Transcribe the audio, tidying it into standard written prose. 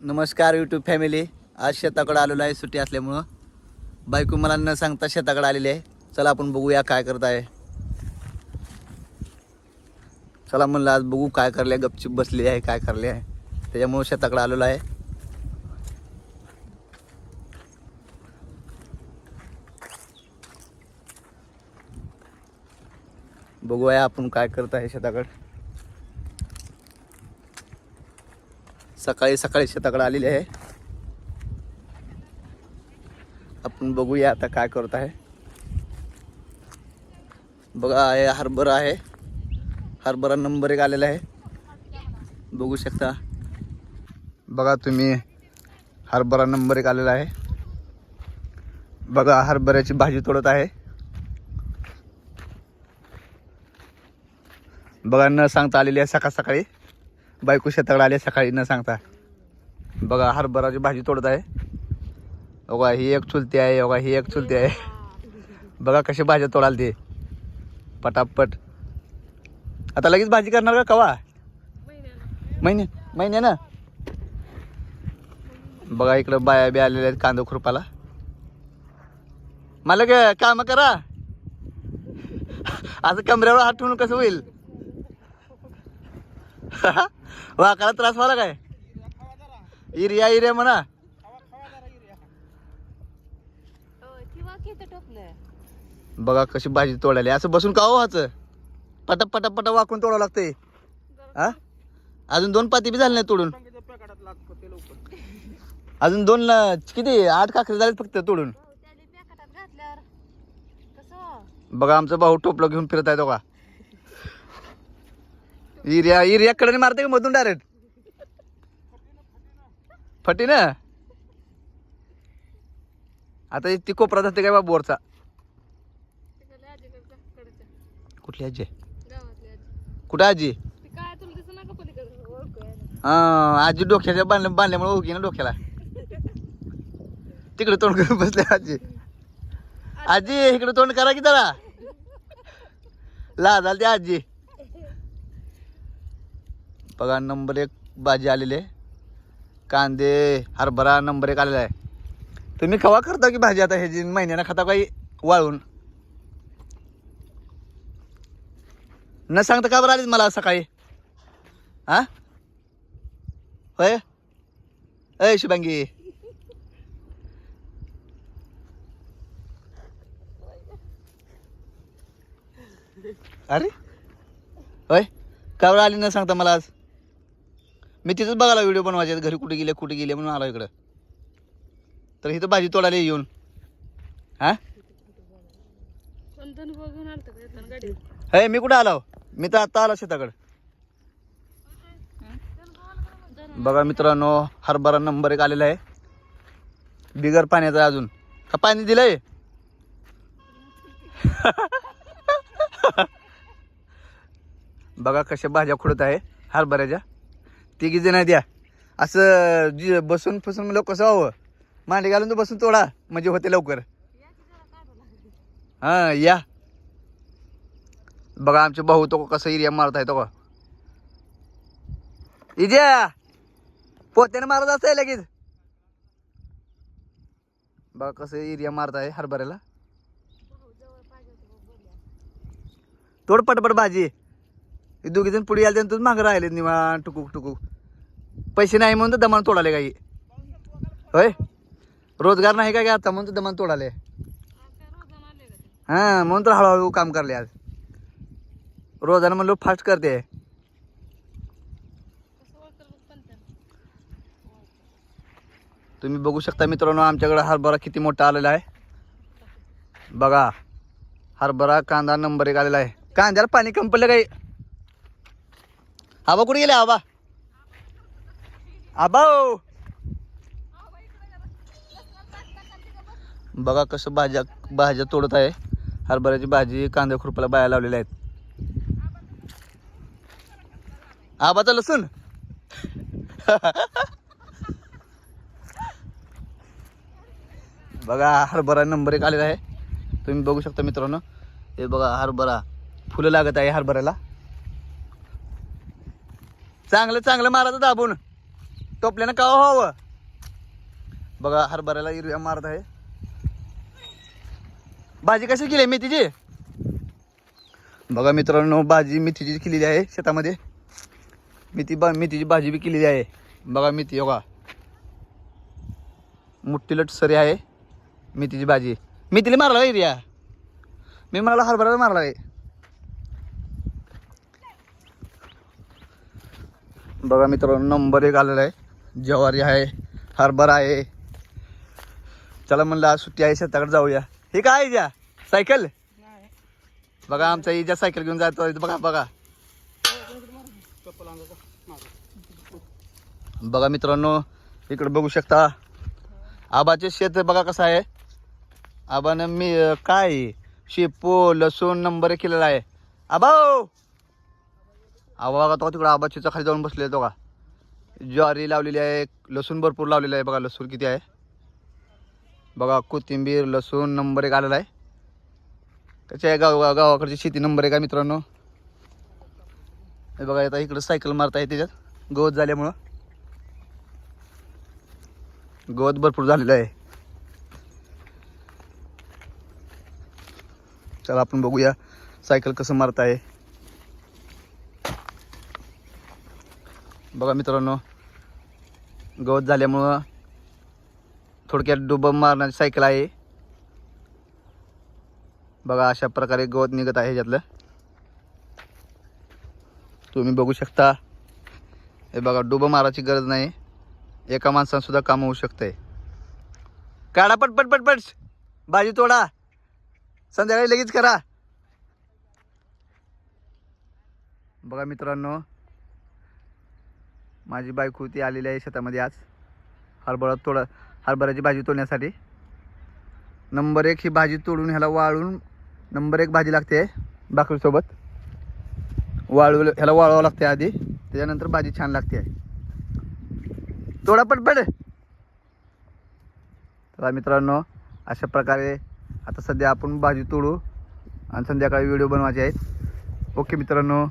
नमस्कार YouTube family. आज शेताकडे आलेलो आहे सुट्टी असल्यामुळं. बायको मला न सांगता शेताकडे आलेली आहे. चला आपण बघूया काय करत आहे. चला म्हणलं आज बघू काय करले. गपचूप बसली आहे काय करले आहे त्याच्यामुळं शेताकडे आलेलो आहे. बघूया आपण काय करत आहे शेताकडे. सकाळी सकाळी शेताकडे आलेली आहे. आपण बघूया आता काय करत आहे. बघा हे हरभरा आहे. हरभरा नंबर 1 आलेला आहे. बघू शकता. बघा तुम्ही हरभरा नंबर 1 आलेला आहे. बघा हरभऱ्याची भाजी तोडत आहे. बघा न सांगता आलेली आहे सकाळ सकाळी. बायको शेताकडे आली सकाळी न सांगता. बघा हरभराची भाजी तोडत आहे. बघा ही एक चुलती आहे. बघा ही एक चुलती आहे. बघा कशी भाज्या तोडाल ते पटापट. आता लगेच भाजी करणार का कवा? महिन्यानं. बघा इकडं बाया बी आलेल्या आहेत कांदा खुरपाला. मला काय काम करा. असं कमऱ्यावर हात ठेवून कसं होईल? वाकाला त्रास व्हायला काय? इरिया म्हणा. बघा कशी भाजी तोडायली. असं बसून का व्हायचं? पटा वाकून तोडावं लागतंय. हा अजून 2 पाती बी झाले नाही तोडून. अजून 2 किती 8 काकरी झाले फक्त तोडून. बघा आमचा भाऊ टोपलं घेऊन फिरत आहे. तो का इरिया कडे मारते का मधून डायरेक्ट फटी ना. आता ती कोपरा जाते काय बा बोरचा. कुठली आजी? कुठं आजी? हा आजी डोक्याच्या बांधल्यामुळे ओळखी ना डोक्याला. तिकडे तोंड करून बसले आजी. आजी इकडे तोंड करा की जरा. लाजाल ते आजी. बघा नंबर 1 भाजी आलेली आहे. कांदे हरभरा नंबर 1 आलेला आहे. तुम्ही खवा करता की भाजी आता ह्याची महिन्यानं खाता काही वाळून? न सांगता का बरं आलीच मला सकाळी? हा होय अय शुभांगी. अरे होय का बरं आली न सांगता मला आज? मी तिथंच बघायला व्हिडिओ बनवायचे घरी कुठे गेले म्हणून आलो इकडं. तर इथं भाजी तोडायला येऊन हा हे मी कुठं आलो? मी तर आता आलो शेताकडं. बघा मित्रांनो हरभरा नंबर 1 आलेला आहे. बिगर पाण्याचा अजून का पाणी दिलंय? बघा कशा भाज्या खुडत आहे हरभऱ्याच्या. 3 जण द्या असं बसून फसून लोक कसं हवं. मांडी घालून तर बसून तोडा म्हणजे होते लवकर. हा या बघा आमचे भाऊ तो कसं इरिया मारत आहे. तो का इजा पोत्याने मारत असतंय लगेच. बघा कसं इरिया मारत आहे हरभऱ्याला. तोड पटपट भाजी. 2 जण पुढे आले तूच मागं राहिले निवांत टुकूक. पैसे नाही म्हणून तर दमान तोडाले काही. होय रोजगार नाही का आता म्हणून तर दमान तोडाले. हा म्हणून तर हळूहळू काम करले. आज रोजानं म्हणलं फास्ट करते. तुम्ही बघू शकता मित्रांनो आमच्याकडे हरभरा किती मोठा आलेला आहे. बघा हरभरा कांदा नंबर 1 आलेला आहे. कांद्याला पाणी कमी पडलं काही. आबा कुठे गेले? आबा बघा कसं भाज्या तोडत आहे. हरभऱ्याची भाजी कांदा खुरपाला बाया लावलेल्या आहेत. आबाचा लसूण. बघा हरभरा नंबर 1 आलेला आहे. तुम्ही बघू शकता मित्रांनो. हे बघा हरभरा फुलं लागत आहे हरभऱ्याला. चांगलं मारायचं दाबून. टोपल्यानं का व्हावं. बघा हरभऱ्याला युरिया मारत आहे. भाजी कशी केली मेथीची. बघा मित्रांनो भाजी मेथीची केलेली आहे शेतामध्ये. मेथीची भाजी बी केलेली आहे. बघा मेथी बघा मुठ्ठीलट सरी आहे मेथीची भाजी. मेथीला मारला युरिया. मी म्हणाला हरभऱ्याला मारला आहे. बघा मित्रांनो नंबर 1 आलेला आहे. ज्वारी आहे हरभरा आहे. चला म्हणलं आज सुट्टी आहे शेताकडे जाऊया. हे काय आहे ज्या सायकल. बघा आमचा इजा सायकल घेऊन जातो. बघा बघा बघा मित्रांनो इकडे बघू शकता आबाचे शेत बघा कसं आहे. आबानं मी काय शेपू लसूण नंबर 1 केलेला आहे. आबा बघा तो तिकडं आबाच्या खाली जाऊन बसले तो का. ज्वारी लावलेली आहे. लसूण भरपूर लावलेला आहे. बघा लसूण किती आहे. बघा कोथिंबीर लसूण नंबर 1 आलेला आहे. कशी आहे गावाकडची शेती नंबर 1 आहे मित्रांनो. हे बघा आता इकडं सायकल मारता आहे त्याच्यात गवत झाल्यामुळं. गवत भरपूर झालेलं आहे. चला आपण बघूया सायकल कसं मारत आहे. बघा मित्रांनो गवत झाल्यामुळं थोडक्यात डुबं मारणारी सायकल आहे. बघा अशा प्रकारे गवत निघत आहे ह्याच्यातलं तुम्ही बघू शकता. हे बघा डुबं मारायची गरज नाही. एका माणसानं सुद्धा काम होऊ शकतंय. काढा पटपट पटपट भाजी तोडा. संध्याकाळी लगेच करा. बघा मित्रांनो माझी बायको ती आलेली आहे शेतामध्ये आज हरभऱ्याची भाजी तोडण्यासाठी. नंबर 1 ही भाजी तोडून ह्याला वाळून नंबर 1 भाजी लागते भाकरीसोबत. ह्याला वाळवावं लागते आधी त्याच्यानंतर भाजी छान लागते. तोडा पटपट. तर मित्रांनो अशा प्रकारे आता सध्या आपण भाजी तोडू आणि संध्याकाळी व्हिडिओ बनवायचे आहेत. ओके मित्रांनो.